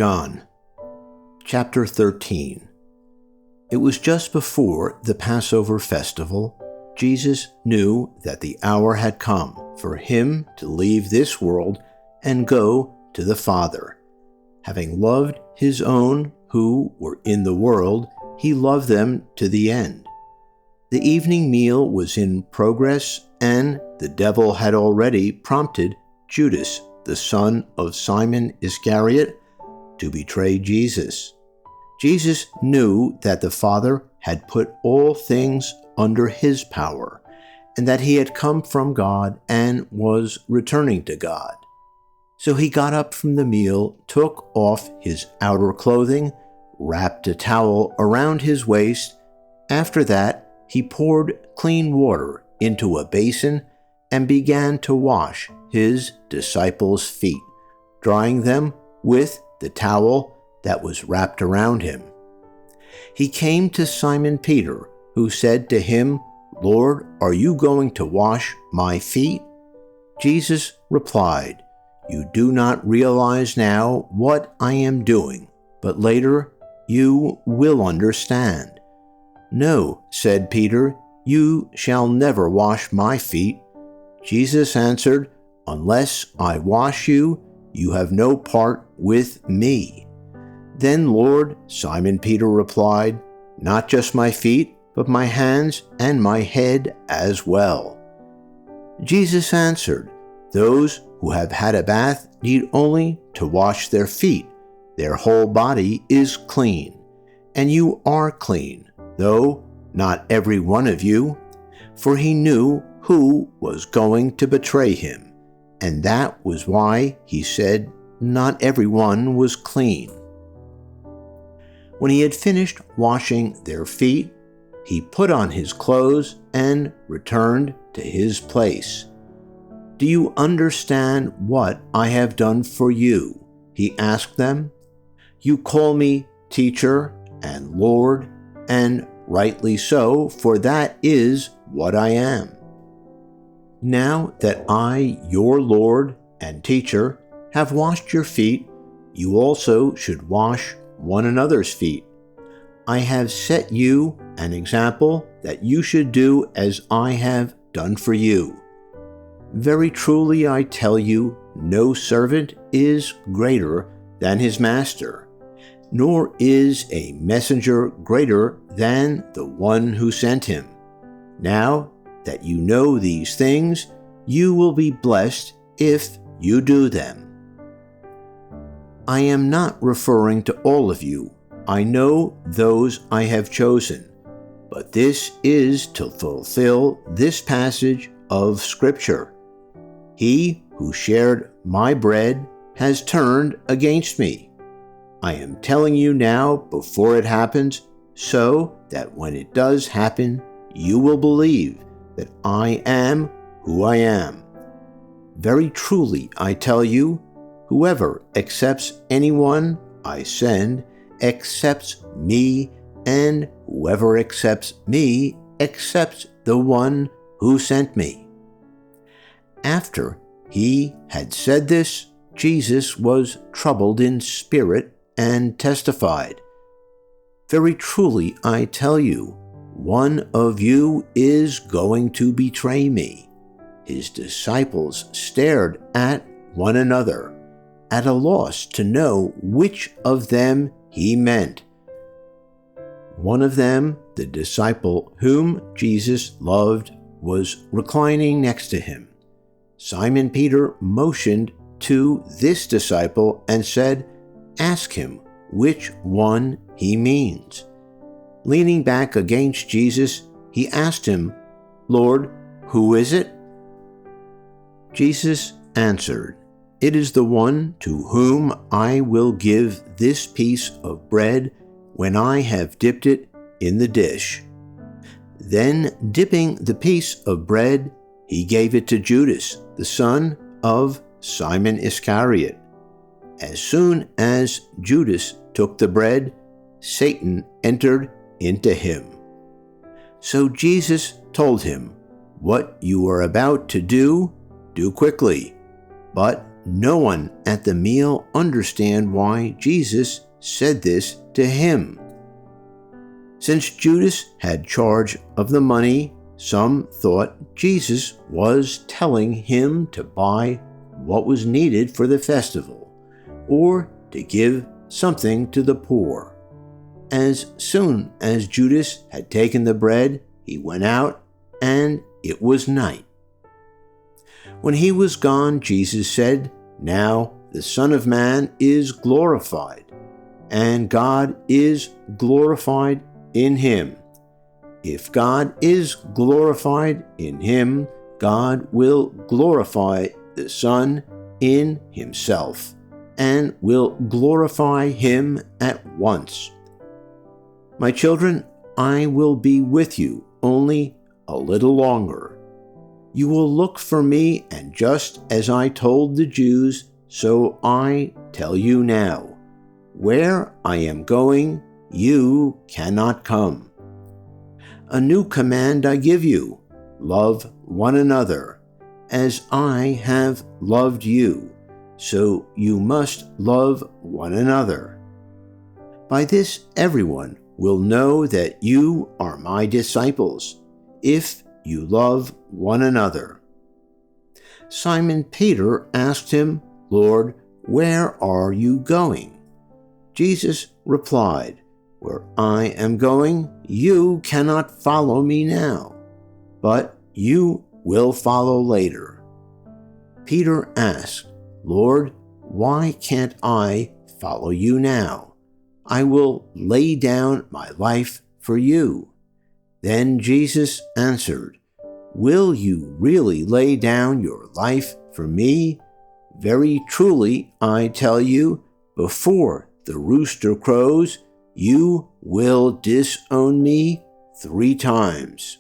John, chapter 13. It was just before the Passover festival. Jesus knew that the hour had come for him to leave this world and go to the Father. Having loved his own who were in the world, he loved them to the end. The evening meal was in progress, and the devil had already prompted Judas, the son of Simon Iscariot, to betray Jesus. Jesus knew that the Father had put all things under his power, and that he had come from God and was returning to God. So he got up from the meal, took off his outer clothing, wrapped a towel around his waist. After that, he poured clean water into a basin and began to wash his disciples' feet, drying them with the towel that was wrapped around him. He came to Simon Peter, who said to him, "Lord, are you going to wash my feet?" Jesus replied, "You do not realize now what I am doing, but later you will understand." "No," said Peter, "you shall never wash my feet." Jesus answered, "Unless I wash you, you have no part with me." "Then, Lord," Simon Peter replied, "not just my feet, but my hands and my head as well." Jesus answered, "Those who have had a bath need only to wash their feet. Their whole body is clean. And you are clean, though not every one of you." For he knew who was going to betray him, and that was why he said not everyone was clean. When he had finished washing their feet, he put on his clothes and returned to his place. "Do you understand what I have done for you?" he asked them. "You call me teacher and Lord, and rightly so, for that is what I am. Now that I, your Lord and teacher, have washed your feet, you also should wash one another's feet. I have set you an example that you should do as I have done for you. Very truly I tell you, no servant is greater than his master, nor is a messenger greater than the one who sent him. Now that you know these things, you will be blessed if you do them. I am not referring to all of you. I know those I have chosen, but this is to fulfill this passage of Scripture. He who shared my bread has turned against me. I am telling you now before it happens, so that when it does happen, you will believe that I am who I am. Very truly I tell you, whoever accepts anyone I send accepts me, and whoever accepts me accepts the one who sent me." After he had said this, Jesus was troubled in spirit and testified, "Very truly I tell you, one of you is going to betray me." His disciples stared at one another, at a loss to know which of them he meant. One of them, the disciple whom Jesus loved, was reclining next to him. Simon Peter motioned to this disciple and said, "Ask him which one he means." Leaning back against Jesus, he asked him, "Lord, who is it?" Jesus answered, "It is the one to whom I will give this piece of bread when I have dipped it in the dish." Then, dipping the piece of bread, he gave it to Judas, the son of Simon Iscariot. As soon as Judas took the bread, Satan entered into him. So Jesus told him, "What you are about to do, do quickly." But no one at the meal understand why Jesus said this to him. Since Judas had charge of the money, some thought Jesus was telling him to buy what was needed for the festival, or to give something to the poor. As soon as Judas had taken the bread, he went out, and it was night. When he was gone, Jesus said, "Now the Son of Man is glorified, and God is glorified in him. If God is glorified in him, God will glorify the Son in himself, and will glorify him at once. My children, I will be with you only a little longer. You will look for me, and just as I told the Jews, so I tell you now, where I am going, you cannot come. A new command I give you, love one another, as I have loved you, so you must love one another. By this everyone will know that you are my disciples, if you love one another." Simon Peter asked him, "Lord, where are you going?" Jesus replied, "Where I am going, you cannot follow me now, but you will follow later." Peter asked, "Lord, why can't I follow you now? I will lay down my life for you." Then Jesus answered, "Will you really lay down your life for me? Very truly, I tell you, before the rooster crows, you will disown me 3 times.